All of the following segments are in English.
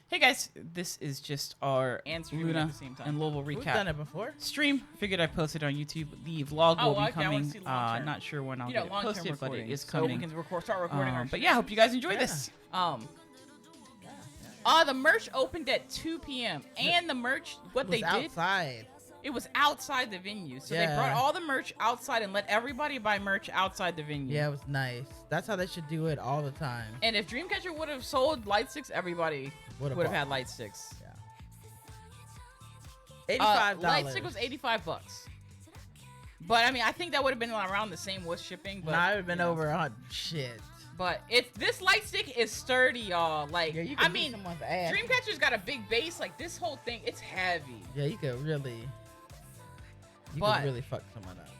Hey guys, this is just our Loona and Louisville recap. We've done it before. Stream. Figured I posted on YouTube. The vlog will be coming. Not sure when I'll get it posted, but it is so coming. we can start recording our but yeah, hope you guys enjoy this. The merch opened at 2 p.m. and the merch, what they did, outside. it was outside the venue. So they brought all the merch outside and let everybody buy merch outside the venue. Yeah, it was nice. That's how they should do it all the time. And if Dreamcatcher would have sold light sticks, everybody would have had light sticks. Yeah. $85. Light stick was $85. But I mean, I think that would have been around the same with shipping. But I would have been over on shit. But this light stick is sturdy, y'all. Like, yeah, I mean, Dreamcatcher's got a big base. Like, this whole thing, it's heavy. Yeah, you could really fuck someone up.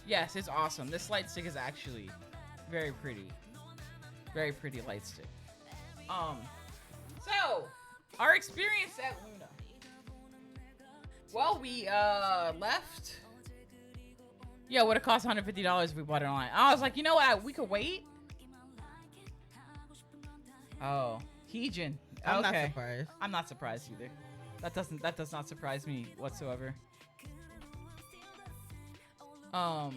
Yes, it's awesome. This light stick is actually very pretty. Very pretty light stick. So, our experience at Loona. Well, we left. Yeah, it would have cost $150 if we bought it online. I was like, you know what? We could wait. Oh, Heejin. I'm not surprised. I'm not surprised either. That does not surprise me whatsoever. Oh,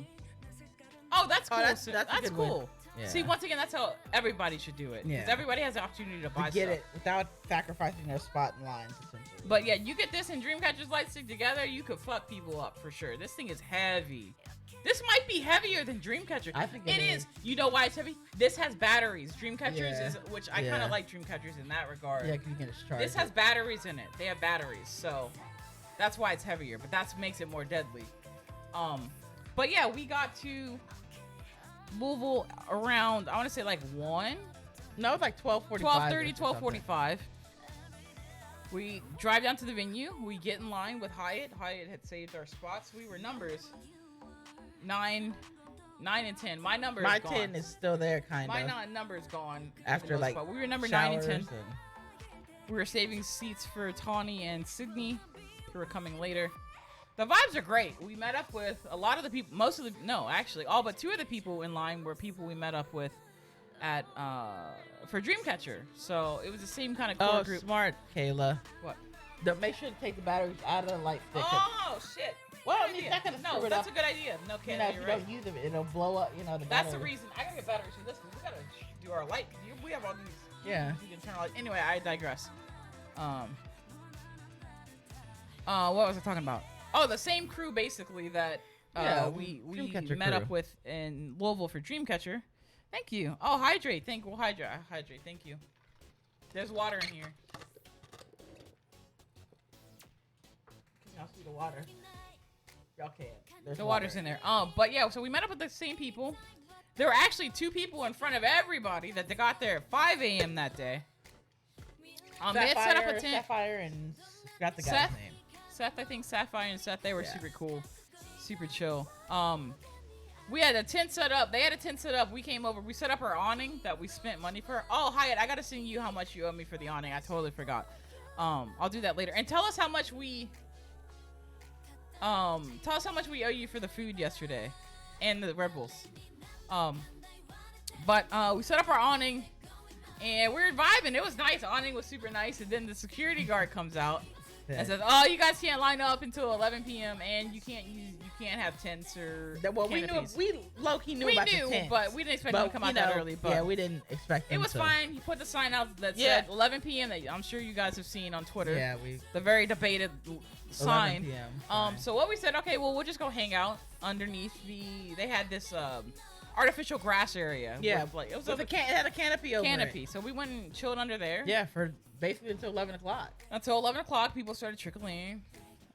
that's cool. That's cool. Yeah. See, once again, that's how everybody should do it. Because everybody has the opportunity to buy get stuff. it without sacrificing their spot in lines, essentially. But yeah, you get this and Dreamcatcher's light stick together, you could fuck people up for sure. This thing is heavy. This might be heavier than Dreamcatcher. I think it is. You know why it's heavy? This has batteries. Dreamcatcher's is, which I kind of like Dreamcatcher's in that regard. Yeah, you can just charge This has batteries in it. They have batteries, so that's why it's heavier. But that makes it more deadly. But yeah, we got to Louisville around, I want to say like 1. No, it's like 12:45. 12:30, 12:45. We drive down to the venue. We get in line with Hyatt. Hyatt had saved our spots. We were numbers 9 and 10. My number is gone. 10 is still there, kind of. My number is gone. After like we were number 9 and 10. We were saving seats for Tawny and Sydney, who were coming later. The vibes are great. We met up with a lot of the people. All but 2 of the people in line were people we met up with at for Dreamcatcher. So it was the same kind of core group. Smart, Kayla. What? Make sure to take the batteries out of the light stick. Oh shit! Well, I mean, that's a good idea. No, Kayla, you're right. You don't use it, it'll blow up. The That's battery. the reason. I gotta get batteries for this because we gotta do our light. We have all these. Yeah. You can turn our light. Anyway, I digress. What was I talking about? Oh, the same crew basically that we met up with in Louisville for Dreamcatcher. Thank you. Oh, hydrate. Hydrate. Thank you. There's water in here. Y'all see the water? Y'all can't. The water's in there. But yeah, so we met up with the same people. There were actually 2 people in front of everybody that they got there at 5 a.m. that day. They had set up a tent. Sapphire and forgot the guy's name. Seth, I think Sapphire and Seth, they were super cool, super chill. We had a tent set up. They had a tent set up. We came over. We set up our awning that we spent money for. Oh, Hyatt, I gotta send you how much you owe me for the awning. I totally forgot. I'll do that later. And tell us how much we owe you for the food yesterday, and the Red Bulls. But we set up our awning, and we were vibing. It was nice. The awning was super nice. And then the security guard comes out. And says, "Oh, you guys can't line up until 11 p.m. and you can't have tents or canopies." We low-key knew about the tents, but we didn't expect them to come out that early. But yeah, we didn't expect them. It was fine. He put the sign out that said 11 p.m. that I'm sure you guys have seen on Twitter. Yeah, the very debated sign. 11 p.m. So what we said, okay, well we'll just go hang out underneath they had this artificial grass area. Yeah, it had a canopy over it. So we went and chilled under there. Yeah, for basically until 11 o'clock. Until 11 o'clock, people started trickling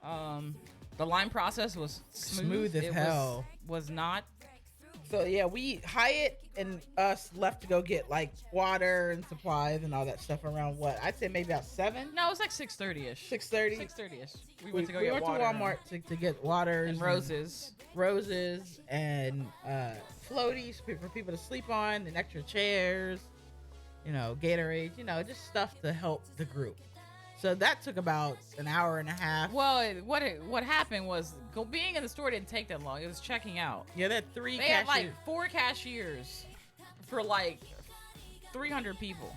in. The line process was smooth as hell. Was not. So yeah, Hyatt and us left to go get like water and supplies and all that stuff around I'd say maybe about 7. No, it was like 6:30ish. 6:30. 6:30ish. We went to go get water. We went to Walmart to get water and roses and floaties for people to sleep on, and extra chairs. Gatorade, just stuff to help the group. So that took about an hour and a half. Well, what happened was being in the store didn't take that long. It was checking out. Yeah, they had 3 cashiers. They had like 4 cashiers for like 300 people.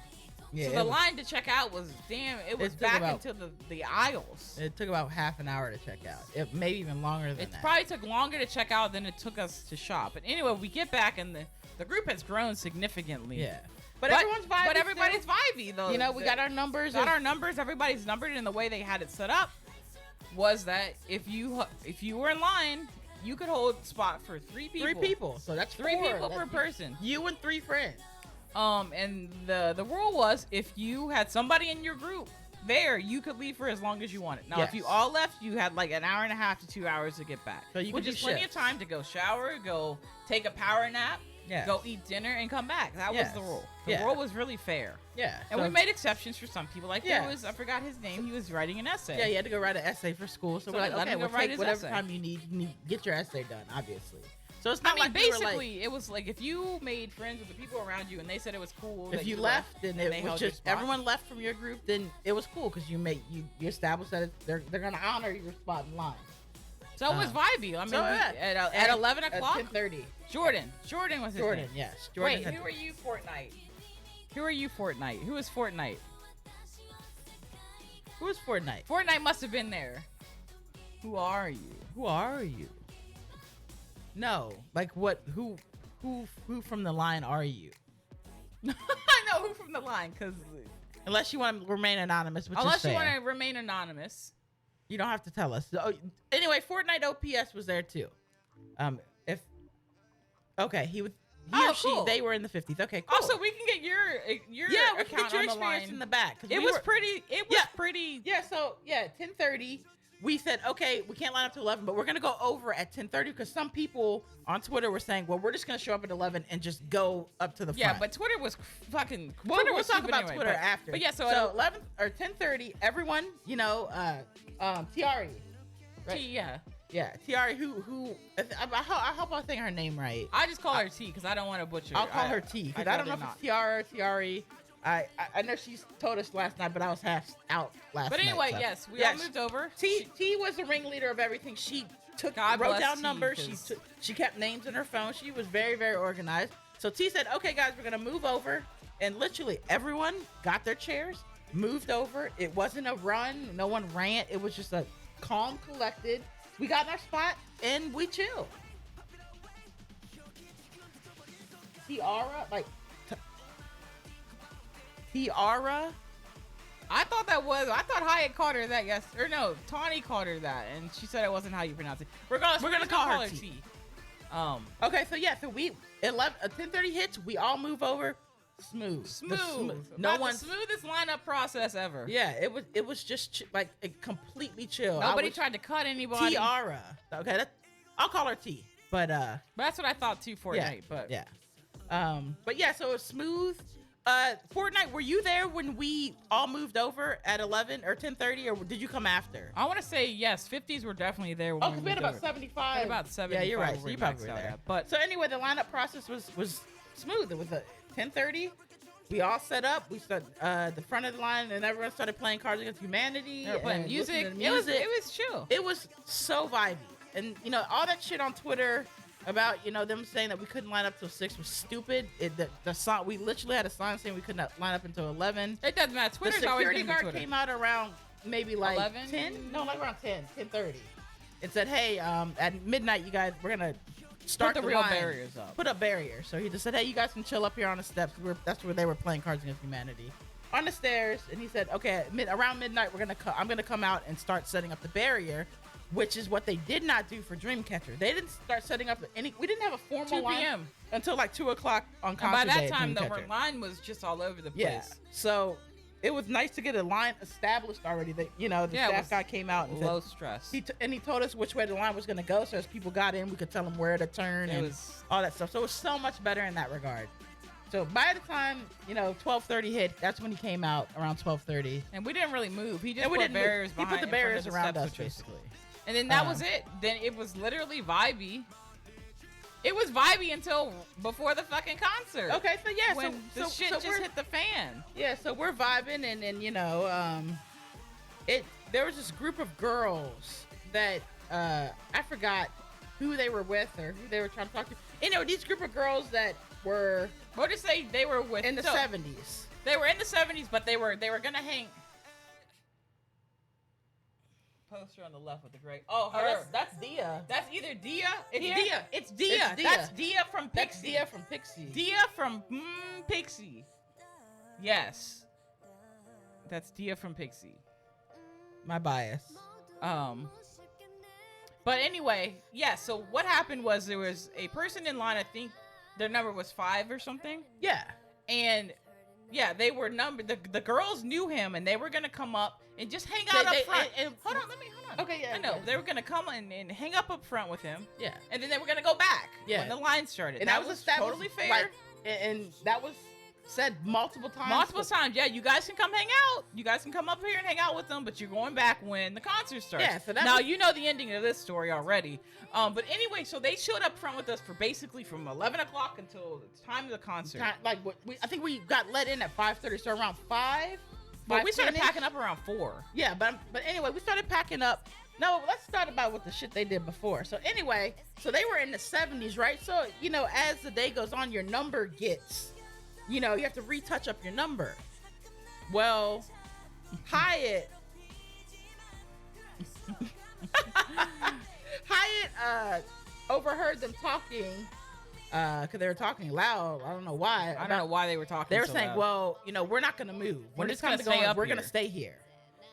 Yeah, So it the was- line to check out was it was took back about- into the aisles. It took about half an hour to check out. It maybe even longer than It that. probably took longer to check out than it took us to shop. But anyway, we get back and the group has grown significantly. Yeah. But everyone's vibey. But everybody's still. vibey though. You know, we got our numbers. got our numbers. Everybody's numbered, and the way they had it set up was that if you were in line, you could hold spot for 3 people. 3 people. So that's Three 4. people per person. You and 3 friends. And the rule was if you had somebody in your group there, you could leave for as long as you wanted. Now, if you Yes. all left, you had like an hour and a half to 2 hours to get back. So you which could is do plenty shifts. of time to go shower, go take a power nap, Yeah. go eat dinner, and come back. That Yes. was the rule. The Yeah. rule was really fair. Yeah. And so- we made exceptions for some people. Like Yeah. there was, I forgot his name. He was writing an essay. Yeah, you had to go write an essay for school. So, So we're like, let okay, him go we'll write take his whatever essay. time you need. Get your essay done, obviously. So it's I not mean, like we were, like, basically, it was like if you made friends with the people around you and they said it was cool. if that you were left, then and it they was held your just spot. everyone left from your group. Then it was cool because you established that they're gonna honor your spot in line. So it was vibey. I mean, So, yeah. at 11 At o'clock, 10:30. Jordan was his Jordan, name. yes. Jordan. Wait, had- who are you, Fortnite? Who are you, Fortnite? Who is Fortnite? Who was Fortnite? Fortnite must have been there. Who are you? Who are you? No, like what? Who from the line are you? I know who from the line, because Unless you want to remain anonymous, which is unless you fair. want to remain anonymous. You don't have to tell us. Oh, anyway, Fortnite OPS was there too. If okay, he would. He Oh, or she, cool. they were in the 50s. Okay, cool. Also, we can get your yeah, we can account get your on the experience line. in the back. 'cause It we was were- pretty. It was Yeah. pretty. Yeah, so 10:30. We said, okay, we can't line up to 11, but we're gonna go over at 10:30 because some people on Twitter were saying, well, we're just gonna show up at 11 and just go up to the Yeah, front. but Twitter was fucking. We'll Twitter was talk stupid about anyway, Twitter but- after. But yeah, so, so 11 or 10:30, everyone, Tiari, right? yeah, Tiari, who I hope I'm saying her name right. I just call her T because I don't want to butcher. I'll call her T because I don't know if it's Tiara or Tiari. I know she's told us last night, but I was half out last But night. anyway, so. yes, we Yeah, all moved over. T was the ringleader of everything. She God wrote bless down T, numbers. 'cause- She kept names in her phone. She was very, very organized. So T said, "Okay, guys, we're gonna move over," and literally everyone got their chairs, moved over. It wasn't a run. No one ran. It was just a calm, collected. We got in our spot and we chilled. Tiara, Tiara. I thought Hyatt called her that or no, Tawny called her that, and she said it wasn't how you pronounce it. Regardless, We're gonna just call her her T. T. Okay, so we 10:30 hits. We all move over. Smooth. No About one. the smoothest lineup process ever. Yeah, it was just like completely chill. Nobody tried to cut anybody. Tiara. Okay, I'll call her T. But But that's what I thought too, Fortnite. yeah, But yeah. But yeah, so it's smooth. Fortnite, were you there when we all moved over at 11 or 10:30, or did you come after? I want to say yes. 50s were definitely there. When Oh, because we had moved about over. 75. We had about 75 Yeah, you're right. where So we you probably maxed were out there. at. But So anyway, the lineup process was smooth. It was a 10:30. We all set up. We stood the front of the line, and everyone started playing Cards Against Humanity. they were playing and music. listening to It was chill. It was so vibey, and all that shit on Twitter about them saying that we couldn't line up till 6 was stupid. The song, we literally had a sign saying we couldn't line up until 11. It doesn't matter. The Twitter's always security gonna be guard Twitter. came out around maybe like 11? 10. No, like around 10:30. It said, "Hey, at midnight, you guys, we're gonna start Put the real line. barriers up. Put up barriers." So he just said, "Hey, you guys can chill up here on the steps." That's where they were playing Cards Against Humanity on the stairs. And he said, "Okay, around midnight, I'm gonna come out and start setting up the barrier." Which is what they did not do for Dreamcatcher. They didn't start setting up we didn't have a formal 2 line p.m. until like 2 o'clock on And concert by day that at time, the Dreamcatcher. line was just all over the place. Yeah. So it was nice to get a line established already. That the Yeah, it staff was guy came out and Low said, stress. he told us which way the line was going to go. So as people got in, we could tell them where to turn It and was- all that stuff. So it was so much better in that regard. So by the time 12:30 hit, that's when he came out around 12:30. And we didn't really move. He just And we put didn't move. barriers He behind. put the in front barriers of the around steps, us which was- basically. And then that was it. Then it was literally vibey. It was vibey until before the fucking concert. Okay, so yeah, When the so shit so just we're- hit the fan. Yeah, so we're vibing, and there was this group of girls that I forgot who they were with or who they were trying to talk to. You know, these group of girls that were What did say they were with in the so, 70s. They were in the 70s, but they were gonna hang. Poster on the left with the gray. Oh, her. That's Dia. That's either Dia. It's Dia? Dia. It's Dia. It's Dia. That's Dia from Pixie. That's Dia from Pixie. Dia from Pixie. Yes. That's Dia from Pixie. My bias. But anyway, yeah, so what happened was there was a person in line, I think their number was 5 or something. Yeah. And yeah, they were numbered. The girls knew him and they were going to come up and just hang out up front. Hold on. Okay, yeah. I know. Yeah. They were going to come and hang up front with him. Yeah. And then they were going to go back Yeah. when the line started. And that was totally fair. Like, and that was said multiple times. Multiple times. Yeah, you guys can come hang out. You guys can come up here and hang out with them, but you're going back when the concert starts. Yeah, so that now, was... you know the ending of this story already. But anyway, so they showed up front with us for basically from 11 o'clock until the time of the concert. Like, I think we got let in at 5:30, so around 5. But we started packing up around 4. Yeah, but anyway, we started packing up. No, let's start about what the shit they did before. So anyway, so they were in the 70s, right? So, you know, as the day goes on, your number gets, you know, you have to retouch up your number. Well, Hyatt overheard them talking because they were talking loud. I don't know why. I don't know why they were talking. They were so saying, loud. well, you know, we're not going to move. We're When just it's time gonna to go stay on, up we're here. going to stay here.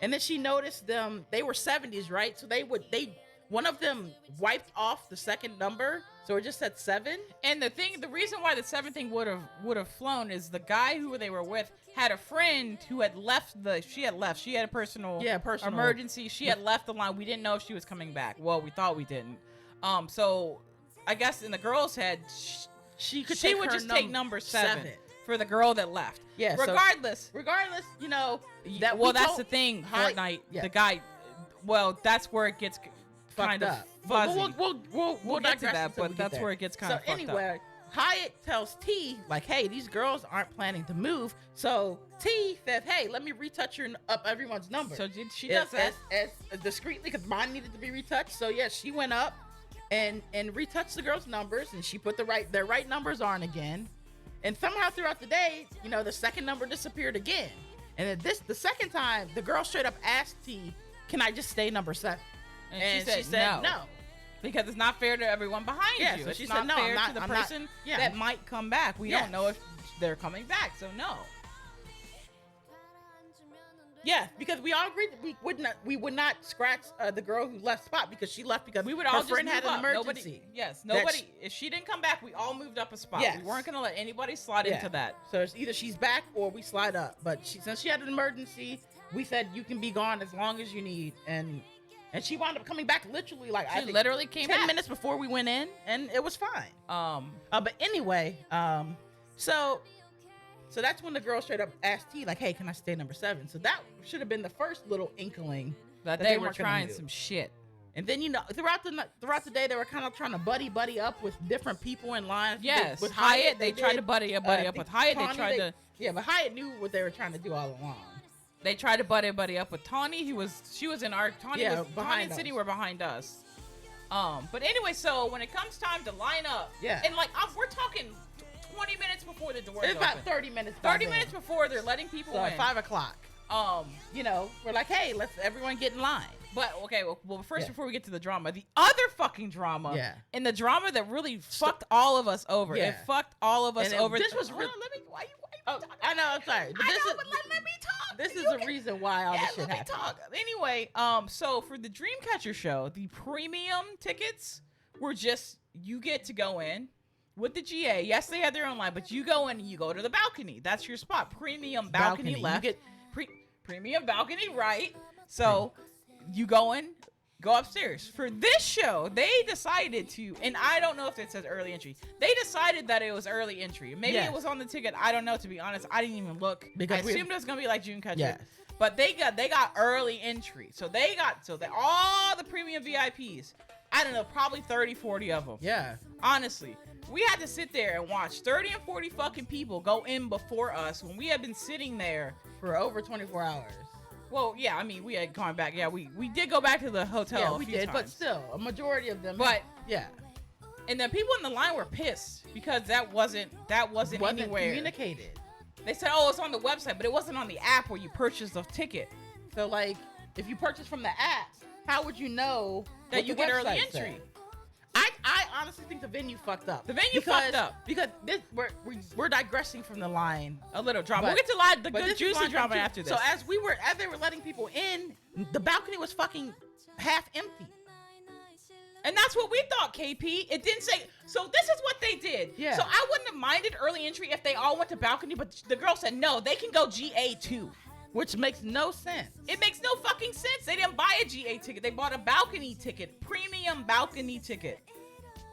And then she noticed them. They were 70s, right? So one of them wiped off the second number, so it just said 7. And the reason why the 7th thing would have flown is the guy who they were with had a friend who had left. She had a personal emergency. She had left the line. We didn't know if she was coming back. Well, we thought we didn't. So I guess in the girl's head, she would just take number 7 for the girl that left. Yeah. Regardless, You know that's the thing. Fortnite. Yeah. The guy. Well, that's where it gets kind of up. fuzzy. We'll get to digress that, until but we get that's there. where it gets kind of So fucked anyway, Hyatt tells T, like, hey, these girls aren't planning to move. So T says, hey, let me retouch up everyone's number. up. So she does that. As discreetly, because mine needed to be retouched. So yeah, she went up and retouched the girls' numbers, and she put their right numbers on again. And somehow throughout the day, you know, the second number disappeared again. And then the second time, the girl straight up asked T, can I just stay number 7? And she said no. Because it's not fair to everyone behind you. So it's she not said, no, fair to the person that might come back. We don't know if they're coming back, so no. Yeah, because we all agreed that we would not scratch the girl who left spot because she left because we would all her friend just had move an up. emergency. Nobody. If she didn't come back, we all moved up a spot. Yes. We weren't gonna let anybody slide into that. So it's either she's back or we slide up. But since she had an emergency, we said you can be gone as long as you need. And she wound up coming back literally like She literally came 10 back. minutes before we went in, and it was fine. But anyway, so that's when the girl straight up asked T, like, hey, can I stay number 7? So that should have been the first little inkling that they were weren't gonna trying move. some shit. And then, you know, throughout the day, they were kind of trying to buddy up with different people in line. Yes, with Hyatt, they tried to buddy up with Hyatt. Tawny, They tried to. Yeah, but Hyatt knew what they were trying to do all along. They tried to buddy up with Tawny. She was in our Tawny and behind Sydney us. were behind us. But anyway, so when it comes time to line up, Yeah. and like we're talking 20 minutes before the door. It's about 30 minutes. 30 minutes before they're letting people so in. at 5 o'clock. You know, we're like, hey, let's everyone get in line. But okay, well first Yeah. before we get to the drama, the other fucking drama, Yeah. and the drama that really fucked all of us over. Yeah. It fucked all of us And over. this was Hold real. on, let me. Why you Oh, talking? I know. I'm sorry, but let me talk. this is You the okay? reason why all this shit let me happened. talk. Anyway, so for the Dreamcatcher show, the premium tickets were just you get to go in with the GA. Yes, they had their own line, but you go in and you go to the balcony. That's your spot. Premium balcony left. You get premium balcony right. So you go in, go upstairs. For this show, they decided to, and I don't know if it says early entry. They decided that it was early entry. Maybe Yes. it was on the ticket. I don't know. To be honest, I didn't even look. Because I assumed it was gonna be like Dreamcatcher. Yes. But they got early entry. So all the premium VIPs, I don't know, probably 30, 40 of them. Yeah. Honestly, we had to sit there and watch 30 and 40 fucking people go in before us when we had been sitting there. For over 24 hours. Well, yeah, I mean, we had gone back. Yeah, we did go back to the hotel Yeah, a we few did, times. but still, a majority of them. But Yeah. And the people in the line were pissed because that wasn't anywhere communicated. They said, "Oh, it's on the website," but it wasn't on the app where you purchase the ticket. So like, if you purchase from the app, how would you know that you get early entry? Said? I honestly think the venue fucked up. The venue fucked up because we're digressing from the line. A little drama. But, we'll get to the good juicy drama after this. So as they were letting people in, the balcony was fucking half empty. And that's what we thought, KP. It didn't say. So this is what they did. Yeah. So I wouldn't have minded early entry if they all went to balcony, but the girl said no, they can go GA too. Which makes no sense. It makes no fucking sense. They didn't buy a GA ticket. They bought a balcony ticket, premium balcony ticket.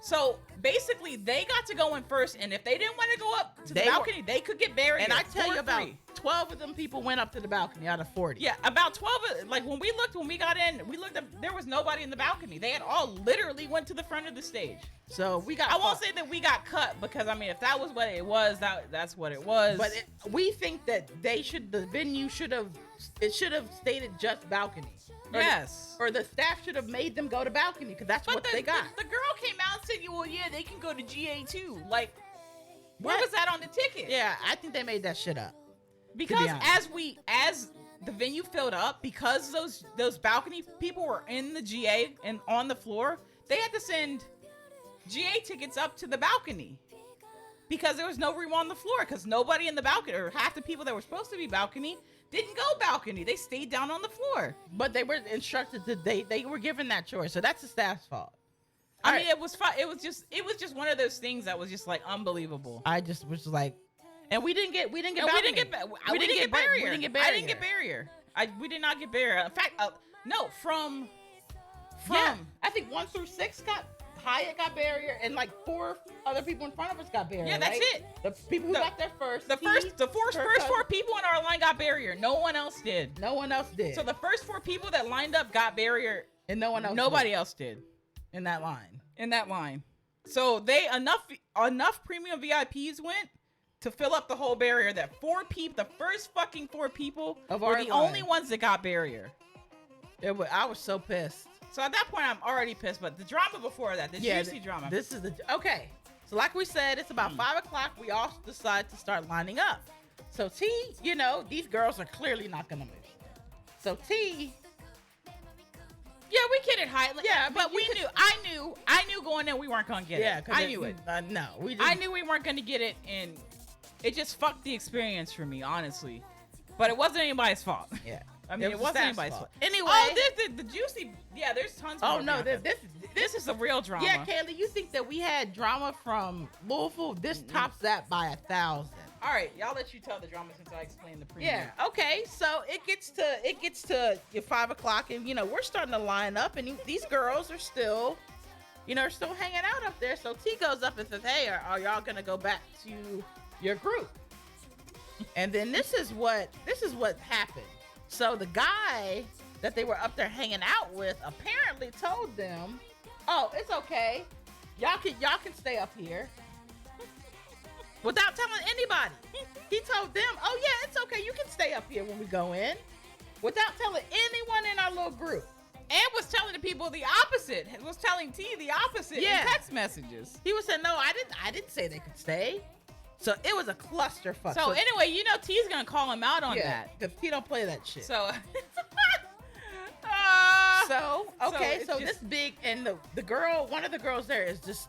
So basically, they got to go in first, and if they didn't want to go up to the balcony, they could get buried. And I tell you, about 12 of them people went up to the balcony out of 40. Yeah, about 12. Like when we got in, we looked up, there was nobody in the balcony. They had all literally went to the front of the stage. So we got. I won't say that we got cut because I mean, if that was what it was, that's what it was. But we think that the venue should have stated just balcony. Yes. Or the staff should have made them go to balcony because that's what they got. The girl came out and said, "Well, yeah, they can go to GA too." Like, where was that on the ticket? Yeah, I think they made that shit up. Because as the venue filled up, because those balcony people were in the GA and on the floor, they had to send GA tickets up to the balcony because there was no room on the floor because nobody in the balcony or half the people that were supposed to be balcony didn't go balcony. They stayed down on the floor. But they were instructed to they were given that choice. So that's the staff's fault. I mean, it was fun. It was just one of those things that was just like unbelievable. I just was like, and we didn't get barrier. I didn't get barrier. We did not get barrier. In fact, no, from I think 1 through 6 Hyatt got barrier, and like 4 other people in front of us got barrier. Yeah, that's right? it. The people who got there first. The first 4 people in our line got barrier. No one else did. No one else did. So the first 4 people that lined up got barrier, and nobody else did in that line. So they enough premium VIPs went to fill up the whole barrier. That 4 people, the first fucking 4 people, were the only ones that got barrier. I was so pissed. So at that point, I'm already pissed. But the drama before that, the juicy drama. This is okay. So like we said, it's about 5 o'clock. We all decide to start lining up. So T, these girls are clearly not gonna move. So T. Yeah, we kidded high. Yeah, but I knew going in we weren't gonna get it. Yeah, I knew it. No, I knew we weren't gonna get it, and it just fucked the experience for me, honestly. But it wasn't anybody's fault. Yeah. I mean, it wasn't anybody's fault. Anyway. Oh, the juicy. Yeah, there's tons more. Oh, no. This is a real drama. Yeah, Kaylee, you think that we had drama from Louisville? This tops that by 1,000. All right, y'all let you tell the drama since I explained the premium. Yeah, okay. So it gets to 5 o'clock, and, we're starting to line up, and these girls are still, still hanging out up there. So T goes up and says, "Hey, are y'all going to go back to your group?" And then this is what happened. So the guy that they were up there hanging out with apparently told them, "Oh, it's okay. Y'all can stay up here." Without telling anybody. He told them, "Oh yeah, it's okay. You can stay up here when we go in." Without telling anyone in our little group. And was telling the people the opposite. Was telling T the opposite in text messages. He was saying, "No, I didn't say they could stay." So it was a clusterfuck. So anyway, T's gonna call him out on that because T don't play that shit. So, this big and the girl, one of the girls there is just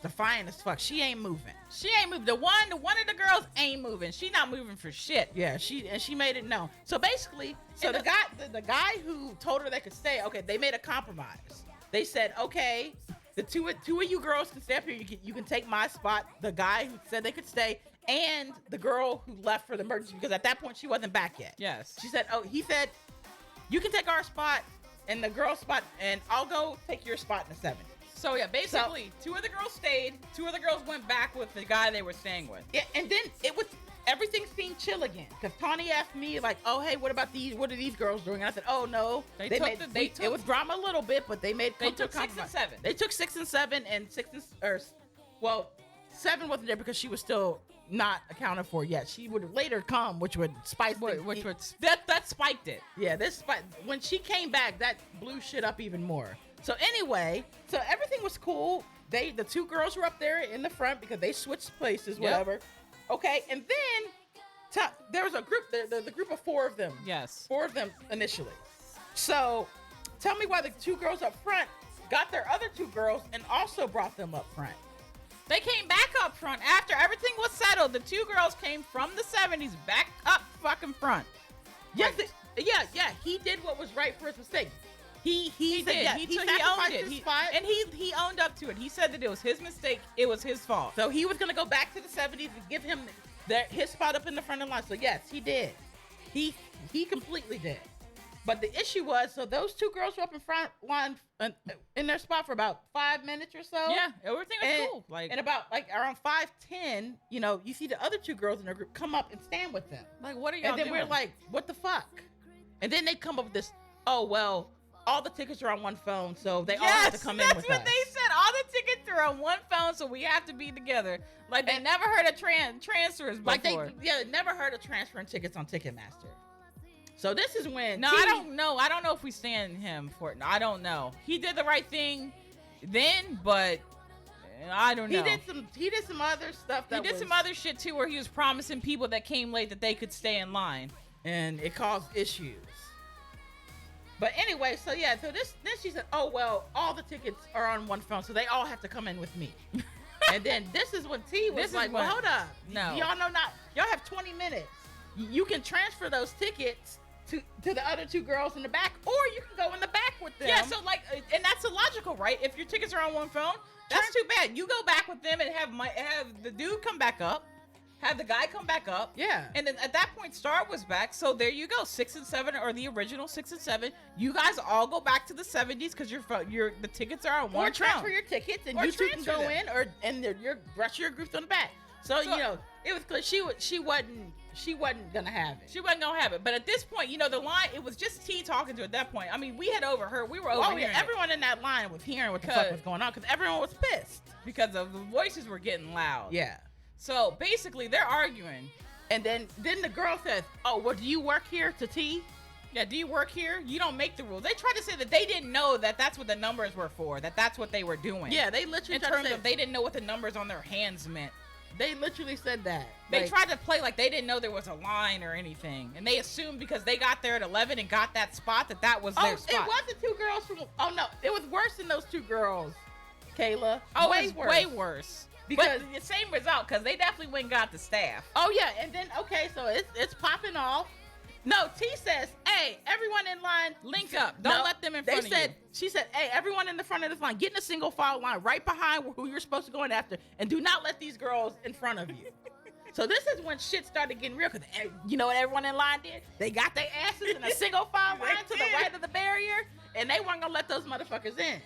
defiant as fuck. She ain't moving. The one of the girls ain't moving. She not moving for shit. Yeah, she made it known. So basically, the guy who told her they could stay, okay, they made a compromise. They said, "Okay, the two of you girls can stay up here. You can take my spot." The guy who said they could stay, and the girl who left for the emergency, because at that point she wasn't back yet. Yes. He said, "You can take our spot and the girl's spot, and I'll go take your spot in the 70." So yeah, basically, 2 of the girls stayed. 2 of the girls went back with the guy they were staying with. Yeah, and then everything seemed chill again. Because Tawny asked me, like, "Oh, hey, what about these? What are these girls doing?" And I said, "Oh no, it was drama a little bit, but they took 6 and 7. They took 6 and 7, and 7 wasn't there because she was still not accounted for yet. She would later come, which would spice that spiked it. Yeah, when she came back, that blew shit up even more. So anyway, so everything was cool. The two girls were up there in the front because they switched places, whatever. Okay, and then there was a group, the group of 4 of them. Yes. 4 of them initially. So tell me why the 2 girls up front got their other 2 girls and also brought them up front. They came back up front after everything was settled. The 2 girls came from the 70s back up fucking front. Yes, yeah. He did what was right for his mistake. He said, did. yeah, He sacrificed owned it. his spot. And he owned up to it. He said that it was his mistake. It was his fault. So he was gonna go back to the 70s and give him his spot up in the front of the line. So yes, he did. He completely did. But the issue was, so those 2 girls were up in front line in their spot for about 5 minutes or so. Yeah, everything was cool. And about around 5:10, you see the other 2 girls in their group come up and stand with them. Like, what are y'all And then doing? we're like, what the fuck? And then they come up with this, oh well, all the tickets are on one phone, so they all have to come in with us. That's what they said. All the tickets are on one phone, so we have to be together. Like, they never heard of transfers before. Like they never heard of transferring tickets on Ticketmaster. So this is when I don't know. I don't know if we stand him for it. I don't know. He did the right thing then, but I don't know. He did some other stuff. He did some other shit too, where he was promising people that came late that they could stay in line, and it caused issues. But anyway, so then she said, oh well, all the tickets are on one phone, so they all have to come in with me. And then this is when T was like, well, hold up, no, y'all have 20 minutes. You can transfer those tickets to the other 2 girls in the back, or you can go in the back with them. Yeah, so and that's illogical, right? If your tickets are on one phone, that's too bad. You go back with them and have the dude come back up, have the guy come back up. Yeah. And then at that point, Star was back. So there you go, 6 and 7, or the original 6 and 7. You guys all go back to the 70s because the tickets are on one Or transfer phone. your tickets and Or you 2 can transfer go them. in, and your rest of your group's on the back. So it was clear she wasn't gonna have it. She wasn't gonna have it. But at this point, the line, it was just T talking to her at that point. I mean, we had overheard. We were overhearing. Oh yeah, everyone in that line was hearing what the fuck was going on because everyone was pissed because of the voices were getting loud. Yeah. So basically, they're arguing. And then the girl says, oh, well, do you work here to T? Yeah, do you work here? You don't make the rules. They tried to say that they didn't know that that's what the numbers were for, that's what they were doing. Yeah, they literally in terms of they didn't know what the numbers on their hands meant. They literally said that. They tried to play like they didn't know there was a line or anything. And they assumed because they got there at 11 and got that spot that was their spot. It wasn't 2 girls from... Oh, no. It was worse than those 2 girls, Kayla. Oh, way it was worse. way worse. Because the same result, because they definitely went and got the staff. Oh, yeah. And then, okay, so it's popping off. No, T says, hey, everyone in line, link up. Don't let them in front of you. She said, hey, everyone in the front of this line, get in a single file line right behind who you're supposed to go in after, and do not let these girls in front of you. So this is when shit started getting real, because you know what everyone in line did? They got their asses in a single file line to the right of the barrier, and they weren't going to let those motherfuckers in.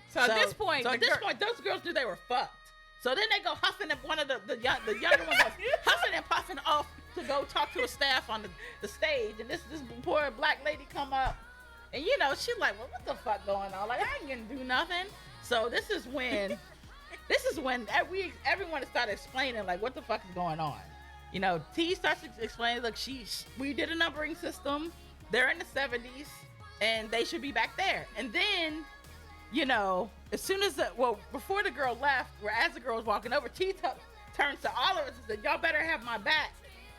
So at this point, those girls knew they were fucked. So then they go huffing, and one of the younger ones goes huffing and puffing off to go talk to a staff on the stage, and this poor black lady come up, and she's like, well, what the fuck going on? Like, I ain't gonna do nothing. So this is when everyone started explaining like what the fuck is going on. T starts explaining, look, we did a numbering system. They're in the 70s, and they should be back there. And then, as soon as before the girl left, as the girl was walking over, T turns to all of us and said, y'all better have my back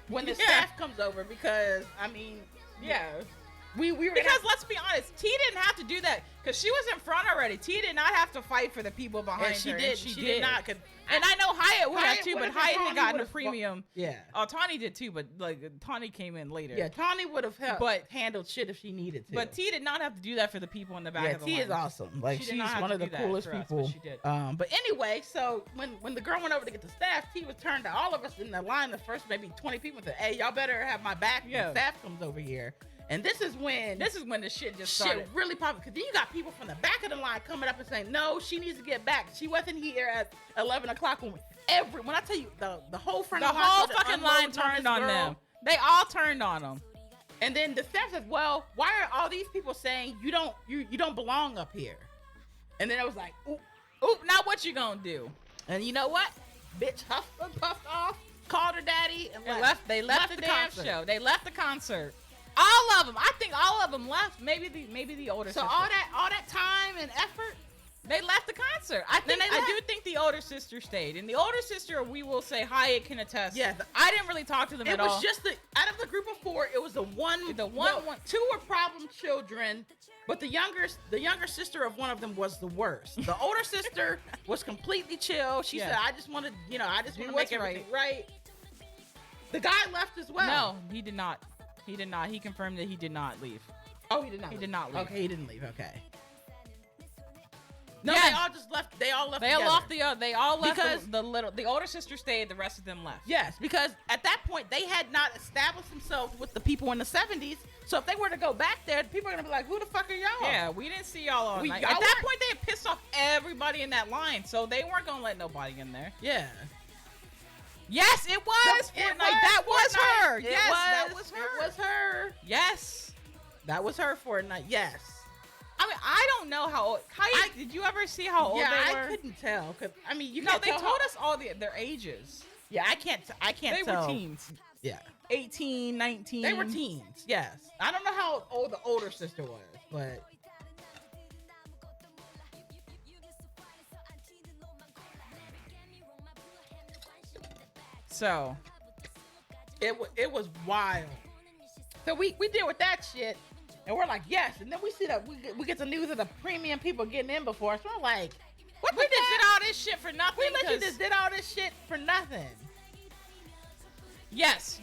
when the staff comes over, because we were because let's be honest, T didn't have to do that because she was in front already. T did not have to fight for the people behind her. She did not. And I know Hyatt would have too, but Hyatt had gotten a premium. Yeah. Oh, Tawny did too, but Tawny came in later. Yeah, Tawny would have handled shit if she needed to. But T did not have to do that for the people in the back of the line. T is awesome. Like, she's one of the coolest people. She did. But anyway, so when the girl went over to get the staff, T was turned to all of us in the line, the first maybe 20 people, and said, hey, y'all better have my back when the staff comes over here. And this is when the shit just started. Shit really popping, because then you got people from the back of the line coming up and saying, no, she needs to get back. She wasn't here at 11 o'clock when I tell you, the whole front of the whole fucking line turned on them. They all turned on them. And then the staff said, well, why are all these people saying you don't belong up here? And then I was like, oop, now what you gonna do? And you know what? Bitch huffed and puffed off, called her daddy, and They left the damn show. They left the concert. All of them. I think all of them left. Maybe the older So sister. all that time and effort. They left the concert. I do think the older sister stayed. And the older sister, we will say, Hyatt can attest. Yeah, I didn't really talk to them It at all. was just out of the group of 4, it was two were problem children, but the younger sister of one of them was the worst. The older sister was completely chill. She said, I just want to make everything right. The guy left as well. No, he did not. He did not. He confirmed that he did not leave. Oh, he did not. He did not leave. Okay, he didn't leave. Okay. No, Yeah. they all just left. They all left. They all left because the older sister stayed. The rest of them left. Yes, because at that point they had not established themselves with the people in the 70s. So if they were to go back there, people are gonna be like, "Who the fuck are y'all?" Yeah, we didn't see y'all all night. y'all At that weren't- point, they had pissed off everybody in that line, so they weren't gonna let nobody in there. Yeah. Yes, it was Fortnite. That was her. Yes, that was her. It was her. Yes, That was her Fortnite. Yes. I mean, I don't know how old. Did you ever see how old they were? I couldn't tell. Cause I mean, you No, can't they tell told us all their ages. Yeah, I can't. I can't They tell. were teens. Yeah, 18, 19. they were teens. Yes. I don't know how old the older sister was, but So it was wild. So we deal with that shit, and we're like, yes. And then we see that we get the news of the premium people getting in before us. So we're like, what? we just did all this shit for nothing. We literally 'cause- just did all this shit for nothing. Yes.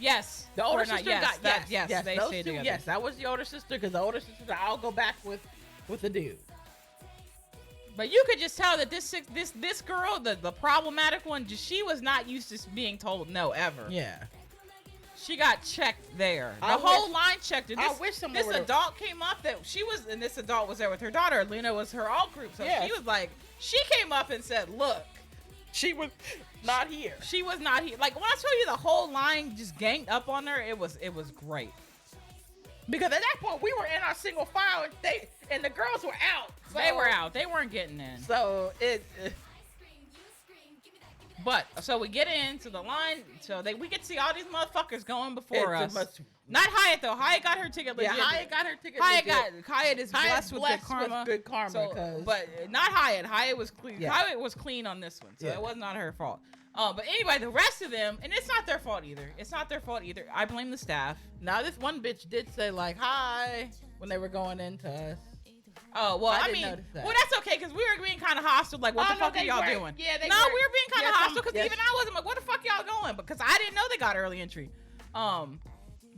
The older Fortnite, sister yes, got that- yes. they those stayed two, together. yes, that was the older sister because the older sister said, I'll go back with the dude. But you could just tell that this girl, the problematic one, she was not used to being told no ever. Yeah. She got checked there. The I whole wish- line checked her. I wish someone this would've- adult came up that she was, and this adult was there with her daughter. Luna was her alt group, so Yes. she was like, she came up and said, "Look, She was not here. she was not here." Like when I told you, the whole line just ganged up on her. It was great. Because at that point we were in our single file and the girls were out. They were out. They weren't getting in. So But so we get into the line, so we get to see all these motherfuckers going before it's us. Not Hyatt though. Hyatt got her ticket legit. Yeah, Hyatt got her ticket. Hyatt is Hyatt's blessed with good karma. with good karma. So, but not Hyatt. Hyatt was clean. Yeah. Hyatt was clean on this one, so Yeah. it was not her fault. But anyway, the rest of them, and it's not their fault either. It's not their fault either. I blame the staff. Now this one bitch did say like hi when they were going into us. Oh well, I didn't mean, notice that. well that's okay because we were being kind of hostile. Like, what Oh, the no, fuck are they y'all weren't. doing? Yeah, they no, weren't. we were being kind of Yes, hostile because yes. even I wasn't like, what the fuck y'all going? Because I didn't know they got early entry.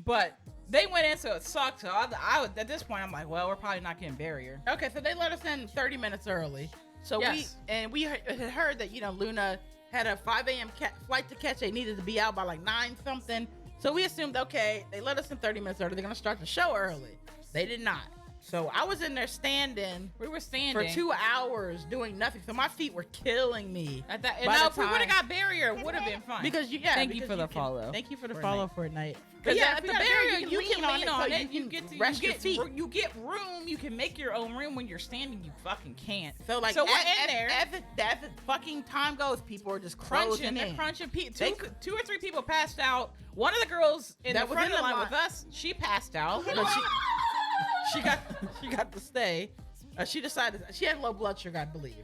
But they went in, so it sucked. So I at this point, I'm like, well, we're probably not getting barrier. Okay, so they let us in 30 minutes early. So Yes. we had heard that Loona had a 5 a.m. flight to catch. They needed to be out by like 9 something. So we assumed, okay, they let us in 30 minutes early. They're gonna start the show early. They did not. So I was in there standing We were standing for 2 hours doing nothing. So my feet were killing me. At that, by no, the if we would have time- got barrier, it would have been fine. Because Thank you for the follow. Thank you for the Fortnite. follow for Fortnite. Because yeah, at if the you got a barrier, you can lean on so it. You can get to rest your feet. You get room. You can make your own room when you're standing. You fucking can't. So like, so we're in there. As the fucking time goes, people are just Crunching, they're in. crunching. They Two or three people passed out. One of the girls in That the was front in of the the line line. with us, she passed out. But she got to stay. She decided she had low blood sugar, I believe.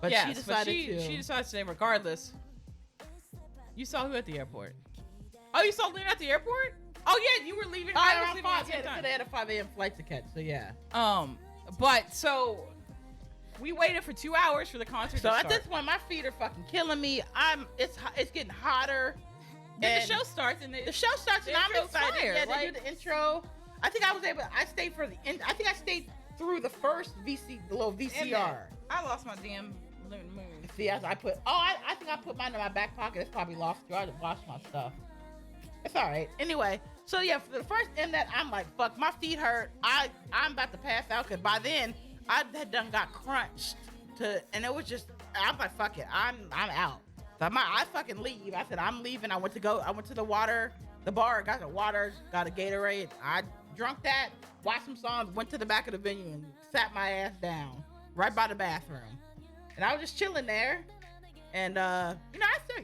But Yes, she decided she decided to stay regardless. You saw who at the airport? Oh, you saw Luna at the airport? Oh yeah, you were leaving. I was around leaving at 5. the same Yeah, time. they had a 5 a.m. flight to catch. So yeah. But so we waited for 2 hours for the concert So to at start. this point, my feet are fucking killing me. It's getting hotter. Then and the show starts and The show starts and the I'm intro's excited. fire, Yeah, they like- do the intro. I think I stayed for the end. I think I stayed through the first the little VCR. I lost my damn moon. See, I think I put mine in my back pocket. It's probably lost too. I just washed my stuff. It's all right. Anyway, so yeah, for the first end that I'm like, fuck, my feet hurt. I'm about to pass out because by then I had done got crunched and it was just, I'm like, fuck it, I'm out. So I fucking leave. I said I'm leaving. I went to the bar, got the water, got a Gatorade. I drunk that, watched some songs, went to the back of the venue and sat my ass down right by the bathroom. And I was just chilling there. And,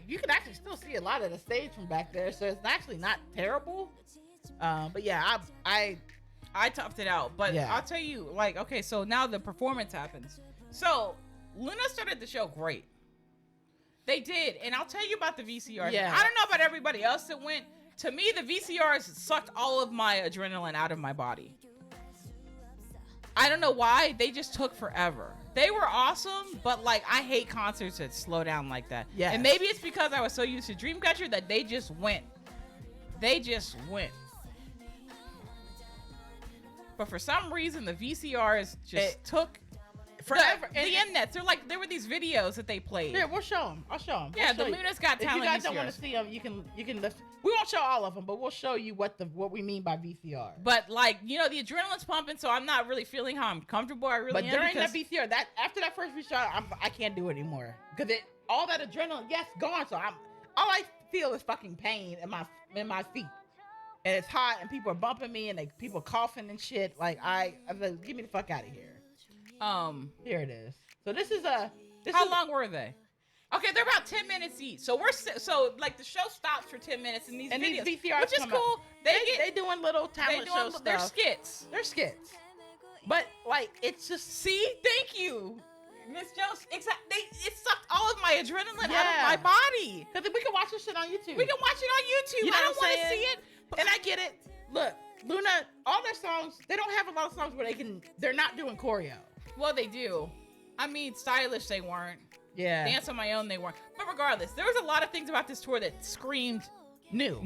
you can actually still see a lot of the stage from back there. So it's actually not terrible. But yeah, I toughed it out. But Yeah. I'll tell you, like, okay, so now the performance happens. So Luna started the show great. They did, and I'll tell you about the VCRs. Yeah. I don't know about everybody else that went. To me, the VCRs sucked all of my adrenaline out of my body. I don't know why. They just took forever. They were awesome, but like I hate concerts that slow down like that. Yes. And maybe it's because I was so used to Dreamcatcher that they just went. They just went. But for some reason, the VCRs just took forever. the Mnets. There were these videos that they played. Here, we'll show them. I'll show them. Yeah, the Luna's Got If you Talent guys don't VCRs. want to see them, you can listen. We won't show all of them, but we'll show you what we mean by VCR. But like, you know, the adrenaline's pumping, so I'm not really feeling how I'm comfortable. I really But am. during because- that VCR, after that first VCR, I can't do it anymore because all that adrenaline, yes, gone. So all I feel is fucking pain in my feet, and it's hot, and people are bumping me, and people coughing and shit. Like I'm like, get me the fuck out of here. Here it is. So this is how long were they? Okay, they're about 10 minutes each. So like the show stops for 10 minutes in these videos, VCRs, which is come cool. out. They doing little talent show stuff. They're skits. They're skits. But like it's just See, thank you, Miss Jones. Exactly. It sucked all of my adrenaline out Yeah. of my body. because we can watch this shit on YouTube. We can watch it on YouTube. You know I don't what I'm want to saying? see it. And I get it. Look, Luna, all their songs, they don't have a lot of songs where they're not doing choreo. Well, they do. I mean, stylish they weren't. Yeah. Dance on My Own they weren't. But regardless, there was a lot of things about this tour that screamed new.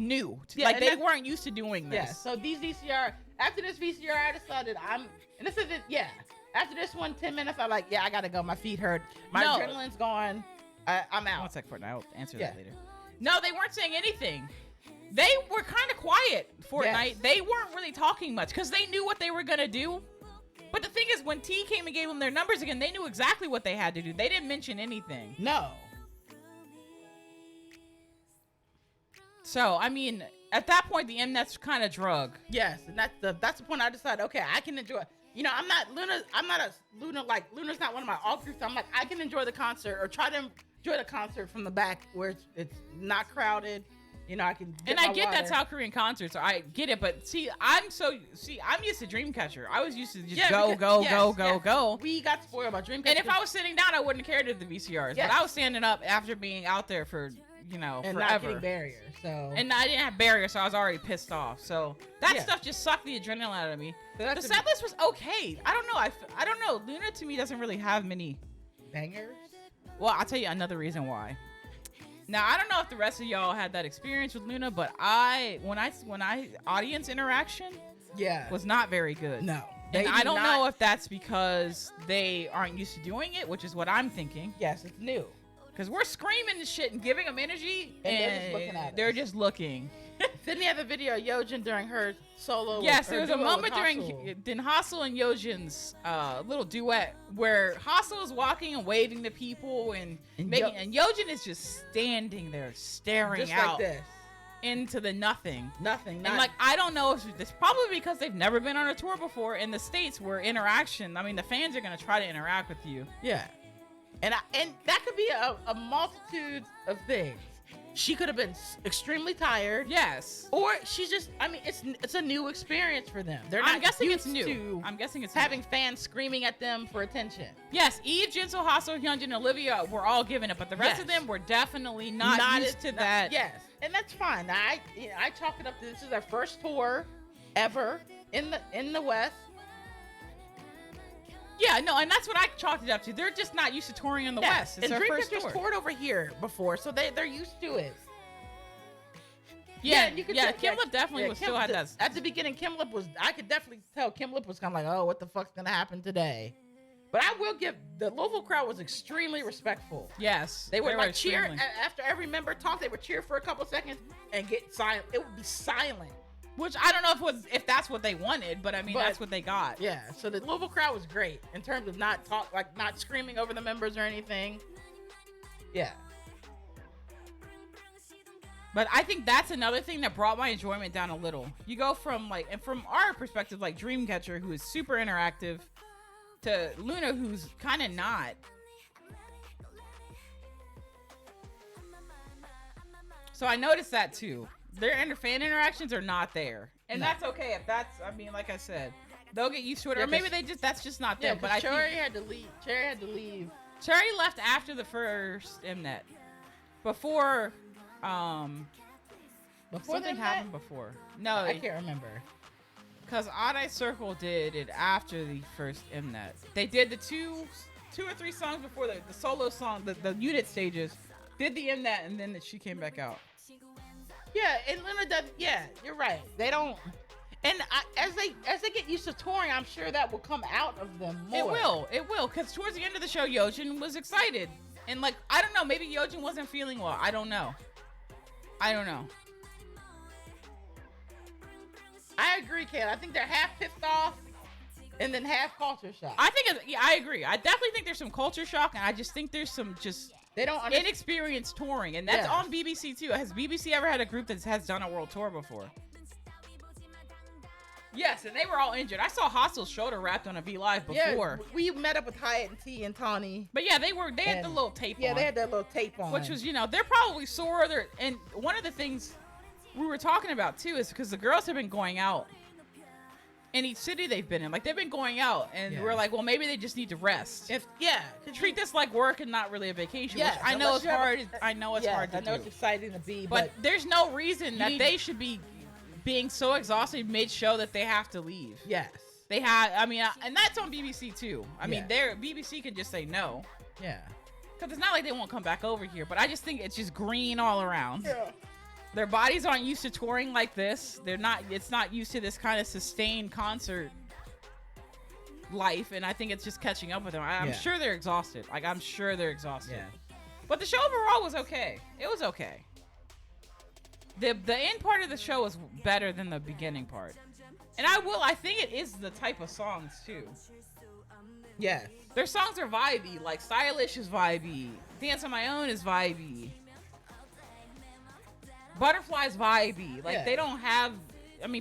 Yeah, Like and they that- weren't used to doing this. Yeah. So these VCR, after this VCR, I decided and this is it, yeah. After this one, 10 minutes, I'm like, yeah, I gotta go. My feet hurt. My No. adrenaline's gone. I'm out. 1 sec, Fortnite. I'll answer Yeah. that later. No, they weren't saying anything. They were kind of quiet, Fortnite. Yes. They weren't really talking much because they knew what they were gonna do. But the thing is, when T came and gave them their numbers again, they knew exactly what they had to do. They didn't mention anything. No. So, I mean, at that point, the Mnet's kind of drug. Yes, and that's the point I decided. Okay, I can enjoy. You know, I'm not Luna. Like Luna's not one of my all groups. I'm like, I can enjoy the concert or try to enjoy the concert from the back where it's not crowded. You know, I can. And I get that's how Korean concerts are. I get it, but I'm used to Dreamcatcher. I was used to just go. We got spoiled by Dreamcatcher. And if I was sitting down, I wouldn't care to the VCRs. Yes. But I was standing up after being out there for, and forever. not getting barriers, so And I didn't have barriers, so I was already pissed off. So that Yeah. stuff just sucked the adrenaline out of me. So The that's set list was okay. I don't know. I don't know. Luna to me doesn't really have many. bangers. Well, I'll tell you another reason why. Now I don't know if the rest of y'all had that experience with Luna, but when I audience interaction Yeah, was not very good. no. And They I do don't not- know if that's because they aren't used to doing it, which is what I'm thinking. Yes, it's new. Because we're screaming and shit and giving them energy, And they're just looking at they're us. just looking. Sydney had the video of Yojin during her solo. Yes, or there was a duo moment with during Hustle. Hassel and Yojin's little duet where Hassel is walking and waving to people and Yojin is just standing there staring just out like this. into the nothing. Nothing. And like, I don't know if it's probably because they've never been on a tour before in the States where interaction, I mean, the fans are going to try to interact with you. yeah, and that could be a multitude of things. She could have been extremely tired. Yes. Or she's just, I mean, it's a new experience for them. They're I'm not guessing it's used new. to I'm guessing it's having new. fans screaming at them for attention. Yes, Eve, Jinsoo, Hassel, Hyunjin, and Olivia were all given it, but the rest of Yes. them were definitely not used to that. Yes, and that's fine. I chalk it up to this is their first tour ever in the West. Yeah, no, and that's what I chalked it up to. They're just not used to touring in the West. It's and their first Dreamcatcher's tour. toured over here before, so they're used to it. Yeah, you could yeah, tell- Kim Lip definitely was still had that. At the beginning, Kim Lip was. I could definitely tell Kim Lip was kind of like, oh, what the fuck's gonna happen today? But I will give the Louisville crowd was extremely respectful. Yes, They would like cheer extremely. after every member talked. They would cheer for a couple seconds and get silent. It would be silent. Which I don't know if that's what they wanted, but I mean But- that's what they got. Yeah. So the Louisville crowd was great in terms of not screaming over the members or anything. Yeah. But I think that's another thing that brought my enjoyment down a little. You go from and from our perspective, like Dreamcatcher, who is super interactive, to Loona, who's kind of not. So I noticed that too. their fan interactions are not there, and that's okay. If that's, I mean, like I said, they'll get used to it, or maybe that's just not them. But Cherry had to leave. Cherry had to leave. Cherry left after the first Mnet. Before something happened before. No, I can't remember. Because Odd Eye Circle did it after the first Mnet. They did the two or three songs before the solo song, the unit stages. Did the Mnet, and then she came back out. Yeah, and Loona does. Yeah, you're right. They don't. And as they get used to touring, I'm sure that will come out of them more. It will. Because towards the end of the show, Yojin was excited. And like, I don't know, maybe Yojin wasn't feeling well. I don't know. I agree, Kayla. I think they're half pissed off and then half culture shock. I agree. I definitely think there's some culture shock, and I just think there's some they don't inexperienced touring. And that's on BBC too. Has BBC ever had a group that has done a world tour before? Yes, and they were all injured. I saw Hostle's shoulder wrapped on a V Live before. Yeah, we met up with Hyatt and T and Tawny. But yeah, they had the little tape on. Yeah, they had that little tape on. Which was, they're probably sore. And one of the things we were talking about too is because the girls have been going out in each city they've been in. Like, they've been going out, and we're like, well, maybe they just need to rest. Treat this like work and not really a vacation. Yeah, which I know it's hard. I know it's hard to do. I know it's exciting to be, but there's no reason that they should be being so exhausted mid-show that they have to leave. Yes. They have, and that's on BBC too. I mean, BBC can just say no. Yeah. Because it's not like they won't come back over here, but I just think it's just green all around. Yeah. Their bodies aren't used to touring like this. It's not used to this kind of sustained concert life, and I think it's just catching up with them. I'm sure they're exhausted. Yeah. But the show overall was okay. It was okay. The end part of the show was better than the beginning part. And I think it is the type of songs too. Yes. Their songs are vibey. Like, Stylish is vibey. Dance on My Own is vibey. Butterfly's vibey. Like, they don't have,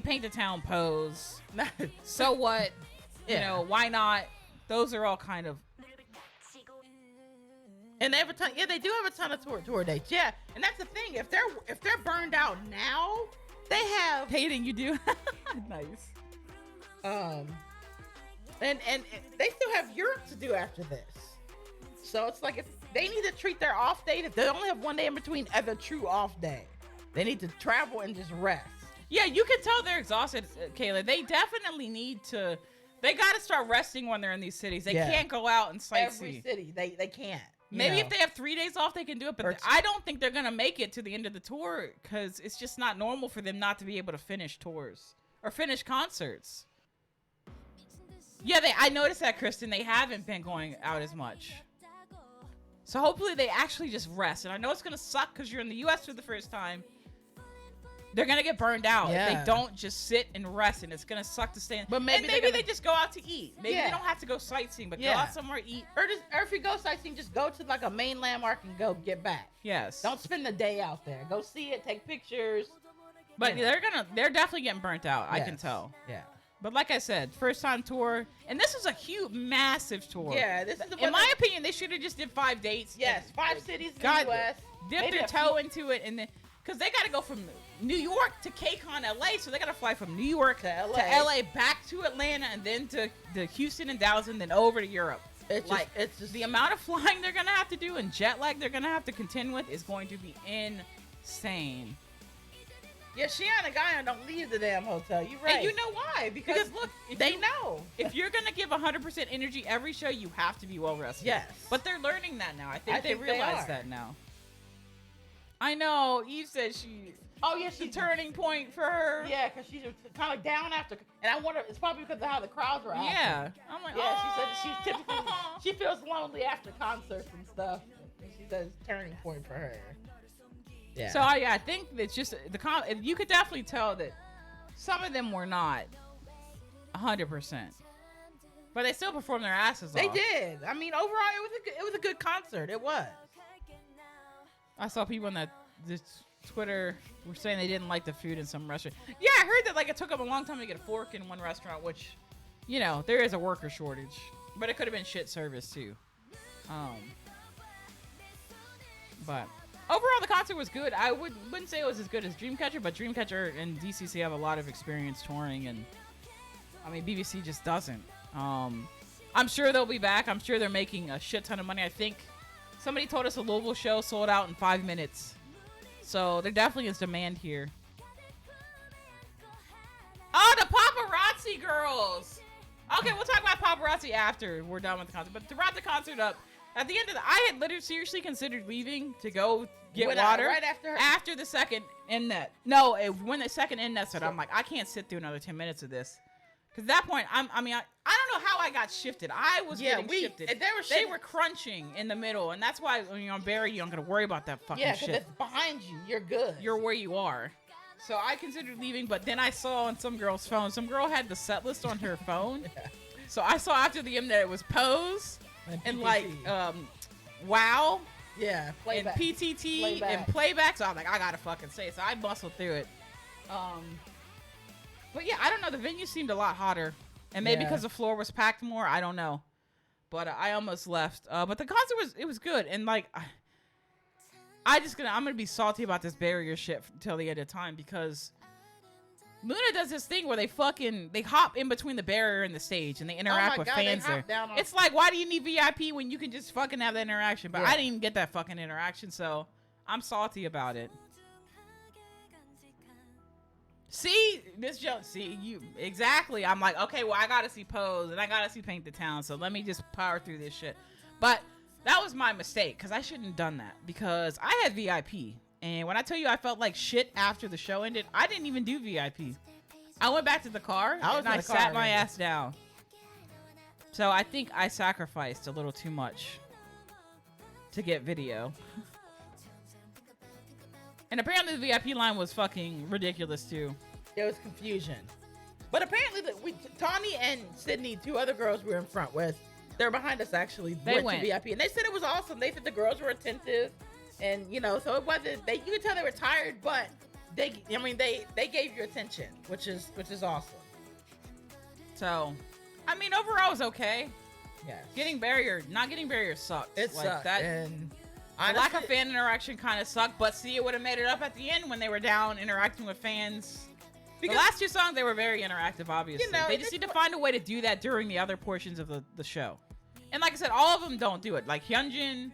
Paint the Town Pose. So What? Why Not? Those are all kind of. And they have a ton. Yeah, they do have a ton of tour dates. Yeah, and that's the thing. If they're burned out now, they have. Peyton, you do. Nice. And they still have Europe to do after this. So it's like, if they need to treat their off day, if they only have one day in between as a true off day, they need to travel and just rest. Yeah, you can tell they're exhausted, Kayla. They definitely need to. They got to start resting when they're in these cities. They can't go out and sightsee. Every city, they can't. Maybe if they have 3 days off, they can do it. But I don't think they're going to make it to the end of the tour, because it's just not normal for them not to be able to finish tours or finish concerts. Yeah, I noticed that, Kristen. They haven't been going out as much. So hopefully they actually just rest. And I know it's going to suck because you're in the U.S. for the first time. They're going to get burned out if they don't just sit and rest, and it's going to suck to stay in. But maybe they just go out to eat. Maybe they don't have to go sightseeing, but go out somewhere, eat. Or if you go sightseeing, just go to like a main landmark and go get back. Yes. Don't spend the day out there. Go see it, take pictures. But they're definitely getting burnt out. I can tell. Yeah. But like I said, first time tour, and this is a huge, massive tour. Yeah, this is in my opinion, they should have just did 5 dates. Yes, 5 cities in the U.S. Dip their toe into it, and then because they got to go from New York to KCON LA, so they got to fly from New York to LA, back to Atlanta, and then to Houston and Dallas, and then over to Europe. It's just the amount of flying they're gonna have to do and jet lag they're gonna have to contend with is going to be insane. Yeah, Shion and Guyon don't leave the damn hotel. You're right. And you know why? Because look, they know. If you're going to give 100% energy every show, you have to be well rested. Yes. But they're learning that now. I think they realize that now. I know. Eve said she... Oh, yeah, she's a turning point for her. Yeah, because she's kind of down after... And I wonder... It's probably because of how the crowds were acting. Yeah. I'm like, yeah, she said she's typically... She feels lonely after concerts and stuff. And she says turning point for her. Yeah. So I think it's just you could definitely tell that some of them were not 100%, but they still performed their asses off. They did. I mean, overall, it was a good concert. It was. I saw people on this Twitter were saying they didn't like the food in some restaurant. Yeah, I heard that it took them a long time to get a fork in one restaurant, which, there is a worker shortage, but it could have been shit service too. But. overall, the concert was good. I wouldn't say it was as good as Dreamcatcher, but Dreamcatcher and DCC have a lot of experience touring, and I mean BBC just doesn't. I'm sure they'll be back. I'm sure they're making a shit ton of money. I think somebody told us a Louisville show sold out in 5 minutes, so there definitely is demand here. Oh, the paparazzi girls. Okay, we'll talk about paparazzi after we're done with the concert. But to wrap the concert up, at the end of I had literally seriously considered leaving to go get water right after the second in net. No, when the second in net started, I'm like, I can't sit through another 10 minutes of this. Because at that point, I don't know how I got shifted. I was getting shifted. They were crunching in the middle, and that's why when you're on Barry, you don't gotta worry about that fucking shit. Yeah, because it's behind you. You're good. You're where you are. So I considered leaving, but then I saw on some girl's phone, some girl had the set list on her phone. Yeah. So I saw after the end that it was Pose and like Wow. Yeah, playback. And PTT and playback. So I'm like, I gotta fucking say. So I bustled through it. But yeah, I don't know. The venue seemed a lot hotter, and maybe because the floor was packed more. I don't know. But I almost left. But the concert was good, and like. I'm gonna be salty about this barrier shit until the end of time because Loona does this thing where they hop in between the barrier and the stage and they interact with fans there. It's like, why do you need VIP when you can just fucking have that interaction? But I didn't even get that fucking interaction, so I'm salty about it. See, Miss Jones, see you exactly. I'm like, okay, well I gotta see Pose and I gotta see Paint the Town, so let me just power through this shit. But that was my mistake because I shouldn't have done that because I had VIP. And when I tell you I felt like shit after the show ended, I didn't even do VIP. I went back to the car and I sat my ass down. So I think I sacrificed a little too much to get video. And apparently the VIP line was fucking ridiculous too. There was confusion. But apparently Tawny and Sydney, two other girls we were in front with, they're behind us actually. They went to VIP and they said it was awesome. They said the girls were attentive, and so it wasn't. You could tell they were tired, but they gave you attention, which is awesome. So, I mean, overall it was okay. Yes. Not getting barrier sucked. It sucked. That. And honestly, the lack of fan interaction kind of sucked, but see, it would have made it up at the end when they were down interacting with fans. Because the last two songs, they were very interactive, obviously. They just need to find a way to do that during the other portions of the show. And like I said, all of them don't do it. Like Hyunjin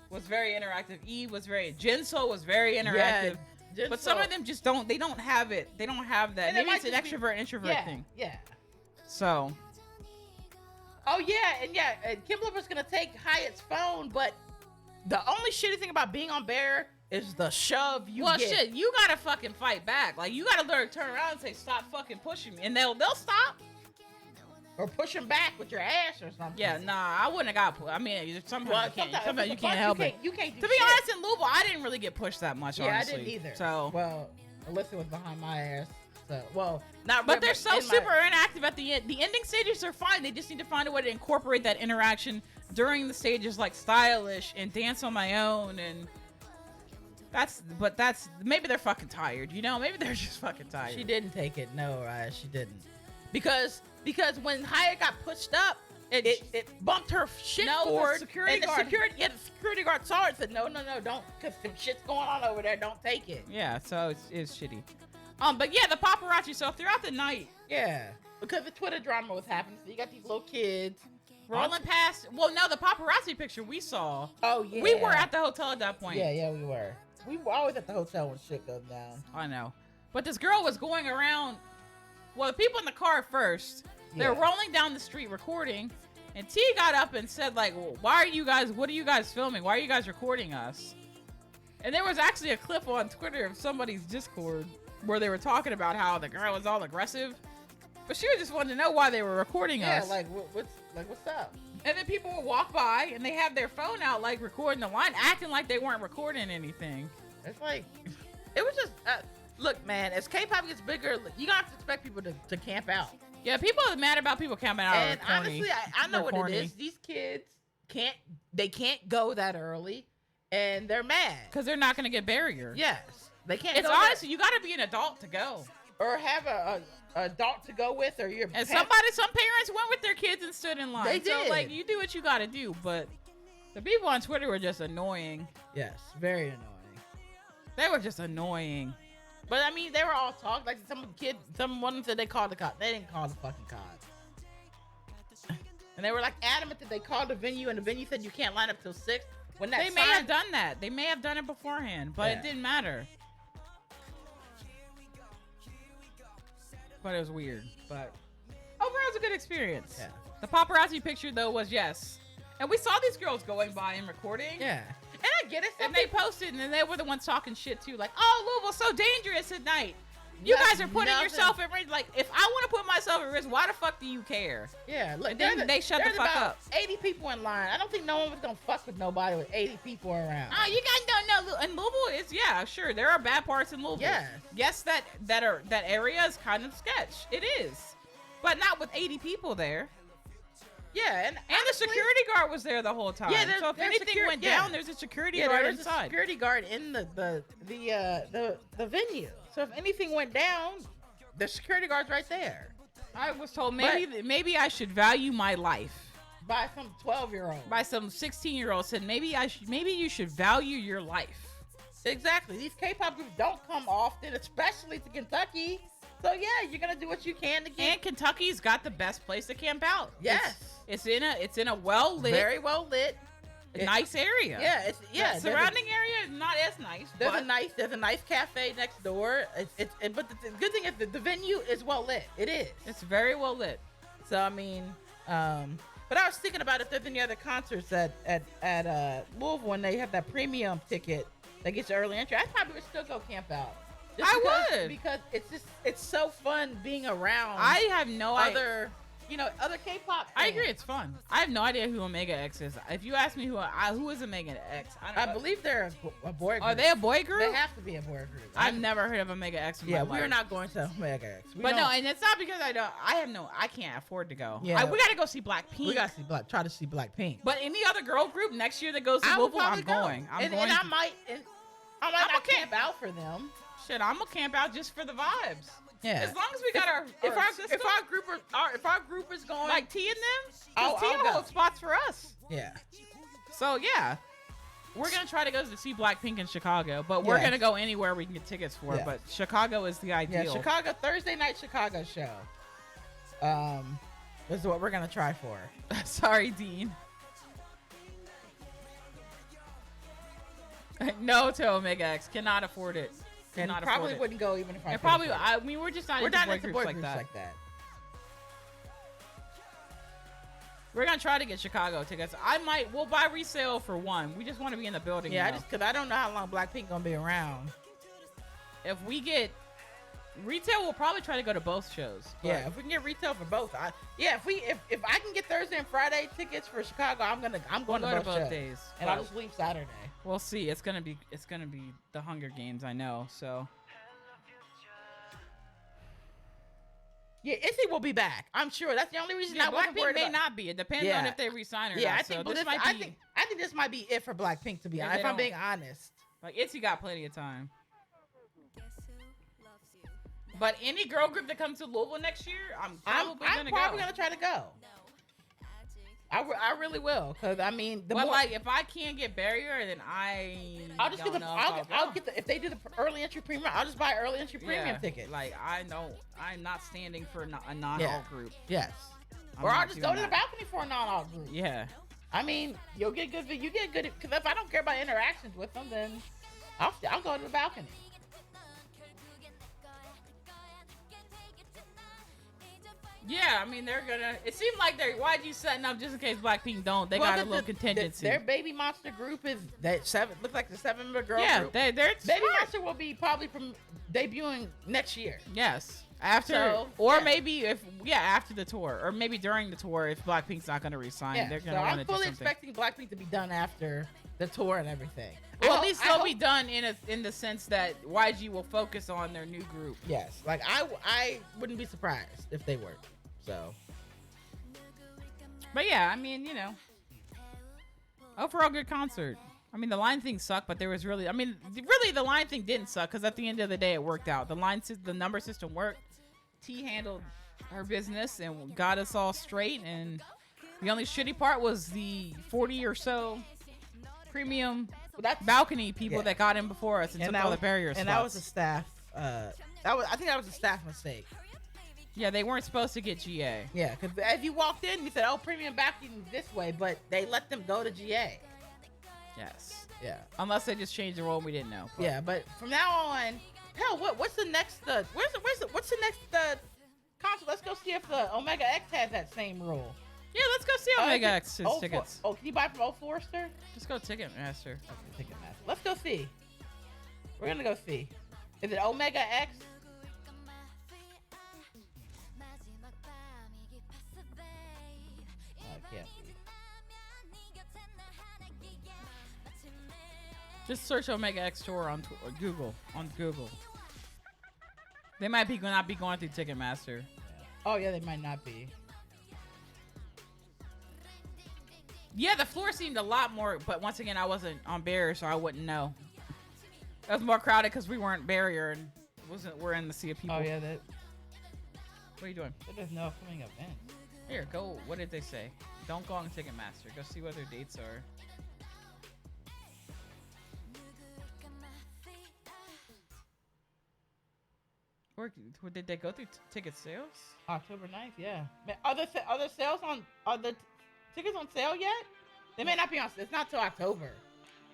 was very interactive. Eve was Jinso was very interactive. Yeah, but some of them just don't. They don't have it. They don't have that. Maybe it's an extrovert introvert thing. Yeah. So. Oh yeah, and Kim Flipper's gonna take Hyatt's phone, but the only shitty thing about being on Bear is the shove you get. Well, shit, you gotta fucking fight back. Like you gotta learn to turn around and say, "Stop fucking pushing me," and they'll stop. Or push them back with your ass or something. Yeah, nah, I wouldn't have got. I mean, sometimes you can't. Sometimes you can't help it. You can't do to be honest, in Louisville, I didn't really get pushed that much. Yeah, honestly. I didn't either. So Alyssa was behind my ass. So not. But they're so super inactive at the end. The ending stages are fine. They just need to find a way to incorporate that interaction during the stages, like Stylish and Dance on My Own, and that's maybe they're fucking tired. Maybe they're just fucking tired. She didn't take it. No, she didn't. Because when Hyatt got pushed up, it bumped her shit forward. The security guard saw it and said, no, don't, because some shit's going on over there. Don't take it. Yeah, so it's shitty. But yeah, the paparazzi. So throughout the night. Yeah, because the Twitter drama was happening. So you got these little kids rolling past. Well, no, the paparazzi picture we saw. Oh, yeah. We were at the hotel at that point. Yeah, we were. We were always at the hotel when shit goes down. I know. But this girl was going around. Well, the people in the car first, they're rolling down the street recording, and T got up and said, like, well, what are you guys filming? Why are you guys recording us? And there was actually a clip on Twitter of somebody's Discord where they were talking about how the girl was all aggressive, but she just wanted to know why they were recording us. Yeah, what's up? And then people would walk by, and they have their phone out, like, recording the line, acting like they weren't recording anything. It's like, it was just... Look, man, as K-pop gets bigger, you gotta have to expect people to camp out. Yeah, people are mad about people camping out. And honestly, I know what it is. These kids can't go that early, and they're mad because they're not gonna get barrier. Yes, they can't. It's honestly, you gotta be an adult to go, or have a adult to go with, or your. And some parents went with their kids and stood in line. They did. So, like, you do what you gotta do, but the people on Twitter were just annoying. Yes, very annoying. They were just annoying. But I mean, they were all talking. Like someone said they called the cops. They didn't call the fucking cops. And they were like adamant that they called the venue, and the venue said you can't line up till 6. When that They may have done that. They may have done it beforehand, but it didn't matter. But it was weird. But overall, it was a good experience. Yeah. The paparazzi picture, though, was yes. And we saw these girls going by and recording. Yeah. And I get it. And they posted, and then they were the ones talking shit, too. Like, oh, Louisville's so dangerous at night. You guys are putting yourself at risk. Like, if I want to put myself at risk, why the fuck do you care? Yeah. Look, And then they shut the fuck up. 80 people in line. I don't think no one was going to fuck with nobody with 80 people around. Oh, you guys don't know. And Louisville is, yeah, sure. There are bad parts in Louisville. Yeah. Yes, that area is kind of sketch. It is. But not with 80 people there. Yeah, and the security guard was there the whole time. Yeah, so if anything went down, there's a security guard there was inside. a security guard in the venue. So if anything went down, the security guard's right there. I was told maybe I should value my life. By some 12-year-old. By some 16-year-old said maybe you should value your life. Exactly. These K-pop groups don't come often, especially to Kentucky. So yeah, you're gonna do what you can to get. And Kentucky's got the best place to camp out. Yes. It's in a well lit, very well lit, nice area. Yeah, The surrounding area is not as nice. There's a nice cafe next door. But the good thing is the venue is well lit. It is. It's very well lit. So I mean, but I was thinking about if there's any other concerts at Louisville when they have that premium ticket that gets you early entry. I probably would still go camp out. Because it's so fun being around. I have no idea. Other K-pop fans. I agree, it's fun. I have no idea who Omega X is. If you ask me who is Omega X, I believe they're a boy group. Are they a boy group? They have to be a boy group. I've never heard of Omega X. Yeah, we're not going to Omega X. And it's not because I can't afford to go. Yeah, we gotta go see Blackpink. We gotta try to see Blackpink. But any other girl group next year that goes to Louisville, I'm going. And I might not camp out for them. Shit, I'm gonna camp out just for the vibes. Yeah. As long as we got if our group is going like T and them, T will hold spots for us. Yeah. So yeah, we're gonna try to go to see Blackpink in Chicago, but we're gonna go anywhere we can get tickets for. Yeah. But Chicago is the ideal. Yeah, Chicago Thursday night Chicago show. This is what we're gonna try for. Sorry, Dean. No to Omega X. Cannot afford it. Cannot probably afford wouldn't go even if I could. Probably. I mean, we're just not. We're into not boy into groups boy like groups that. We're gonna try to get Chicago tickets. We'll buy resale for one. We just want to be in the building. Yeah, because I don't know how long Blackpink gonna be around. If we get retail, we'll probably try to go to both shows. Yeah, if we can get retail for both. If I can get Thursday and Friday tickets for Chicago, I'm going to both days. And I'll just leave Saturday. We'll see. It's gonna be the Hunger Games, I know. So yeah, Issy will be back. I'm sure. That's the only reason I wasn't worried Blackpink may about. not be. It depends on if they resign or not. I think I think this might be it for Blackpink, to be honest. If I'm being honest. Like Itsy got plenty of time. But any girl group that comes to Louisville next year, I'm probably gonna try to go. I really will, because I mean, if I can't get barrier, then I'll just get if they do the early entry premium, I'll just buy early entry premium tickets. Like I'm not standing for a non-alt group. Yes. Or I'll just go to the balcony for a non-alt group. Yeah. I mean, you get good, because if I don't care about interactions with them, then I'll go to the balcony. Yeah, I mean, they're gonna. It seemed like why'd you setting up just in case Blackpink don't? They got a little contingency. Their Baby Monster group is looks like the 7-member girl group. Yeah, they're Baby Monster will be probably debuting next year. Yes, after maybe after the tour, or maybe during the tour if Blackpink's not gonna resign, they're gonna want to do something. I'm fully expecting Blackpink to be done after the tour and everything. Well, at least they'll be done in the sense that YG will focus on their new group. Yes, like I wouldn't be surprised if they were. So, but yeah, I mean, overall good concert. I mean, the line thing sucked, but there was really the line thing didn't suck because at the end of the day, it worked out. The number system worked. T handled her business and got us all straight. And the only shitty part was the 40 or so premium That's balcony people that got in before us and took all the barrier spots. And that was a staff. I think that was a staff mistake. Yeah, they weren't supposed to get GA. Yeah, because as you walked in, you said, "Oh, premium balcony this way," but they let them go to GA. Yes. Yeah. Unless they just changed the rule and we didn't know. But. Yeah, but from now on, hell, what's the next? What's the next concert? Let's go see if the Omega X has that same rule. Yeah, let's go see Omega X's tickets. Oh, can you buy from Old Forester? Just go Ticketmaster. Okay, Ticketmaster. Let's go see. We're gonna go see. Is it Omega X? Oh, it can't be. Just search Omega X tour on Google. They might not be going through Ticketmaster. Yeah. Oh yeah, they might not be. Yeah, the floor seemed a lot more, but once again, I wasn't on barrier, so I wouldn't know. It was more crowded because we weren't barrier and we're in the sea of people. Oh yeah, that. What are you doing? There's no upcoming event. Here, go. What did they say? Don't go on Ticketmaster. Go see what their dates are. Or did they go through ticket sales? October 9th, yeah. Are the sales on? Are the tickets on sale yet? They may not be on. It's not till October.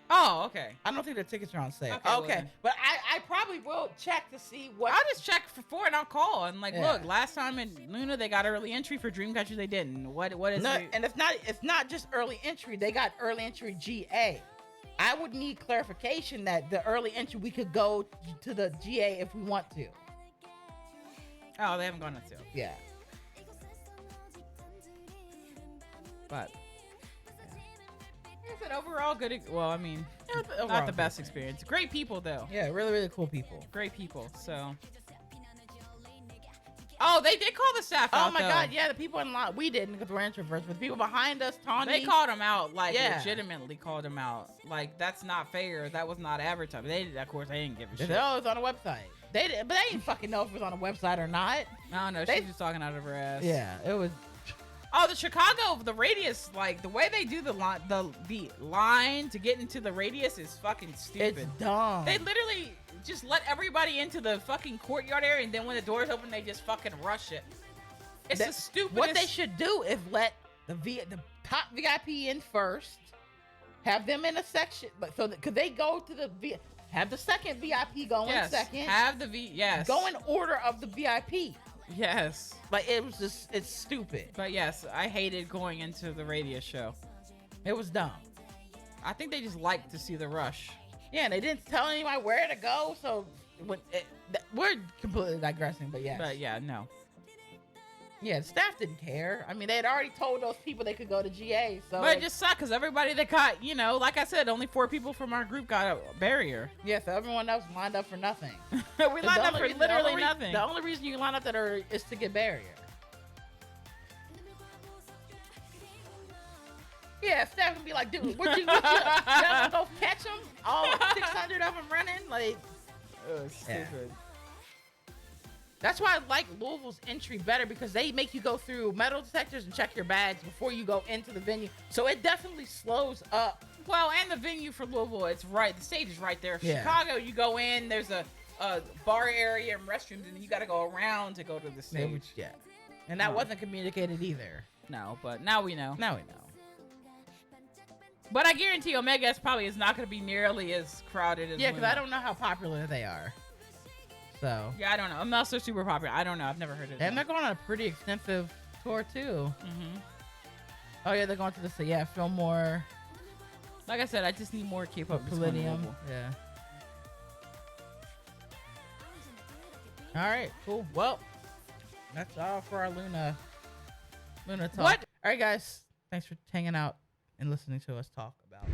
Oh, okay. I don't think the tickets are on sale. Okay, well Okay. then. But I probably will check to see what. I'll just check for it and I'll call and Yeah. look. Last time in Loona they got early entry for Dream Country. They didn't. What is No, it? and it's not just early entry. They got early entry GA. I would need clarification that the early entry we could go to the GA if we want to. Oh, they haven't gone on sale. Yeah. But I said overall good. Well, I mean, Yeah, overall not the good best experience. Great people though. Yeah, really, really cool people. Great people. So. Oh, they did call the staff out. Oh my though. God, yeah, the people in line, we didn't because we're introverts, but the people behind us, Tawny. They called him out, like Yeah. legitimately called him out. Like that's not fair. That was not advertised. Of course, they didn't give a They shit. said, oh, it's on a website. They didn't, but they didn't fucking know if it was on a website or not. I don't know. They- She's just talking out of her ass. Yeah, it was. Oh, the Chicago, the radius, like the way they do the line to get into the radius is fucking stupid. It's dumb. They literally just let everybody into the fucking courtyard area, and then when the doors open, they just fucking rush it. It's the stupidest. What they should do is let the top VIP in first, have them in a section, but so that could they go to the have the second VIP go in second, have the yes, go in order of the VIP. Yes, Like it was just it's stupid. but yes, I hated going into the radius show. It was dumb. I think they just like to see the rush. Yeah, and they didn't tell anybody where to go, so we're completely digressing. But yeah, Yeah, no. yeah, the staff didn't care. I mean, they had already told those people they could go to GA, so But it just sucked because everybody that got, like I said, only 4 people from our group got a barrier. yeah, so everyone else lined up for nothing. We lined up for literally nothing. The only reason you line up is to get barrier. Yeah, staff can be like, dude, what you y'all gonna go catch them? All 600 of them running? Like, Stupid. that's why I like Louisville's entry better because they make you go through metal detectors and check your bags before you go into the venue. So it definitely slows up. Well, and the venue for Louisville, it's right. The stage is right there. Yeah. Chicago, you go in, there's a bar area and restrooms, and then you got to go around to go to the stage. Yeah. And that wasn't communicated either. No, but now we know. Now we know. But I guarantee Omega S probably is not going to be nearly as crowded as Yeah, because Loona. I don't know how popular they are. So. Yeah, I don't know. Unless they're super popular. I don't know. I've never heard of them. And they're going on a pretty extensive tour, too. Mm-hmm. Oh, yeah, they're going to Fillmore. Like I said, I just need more K-pop. Palladium. Yeah. All right, cool. Well, that's all for our Loona talk. What? All right, guys. Thanks for hanging out and listening to us talk about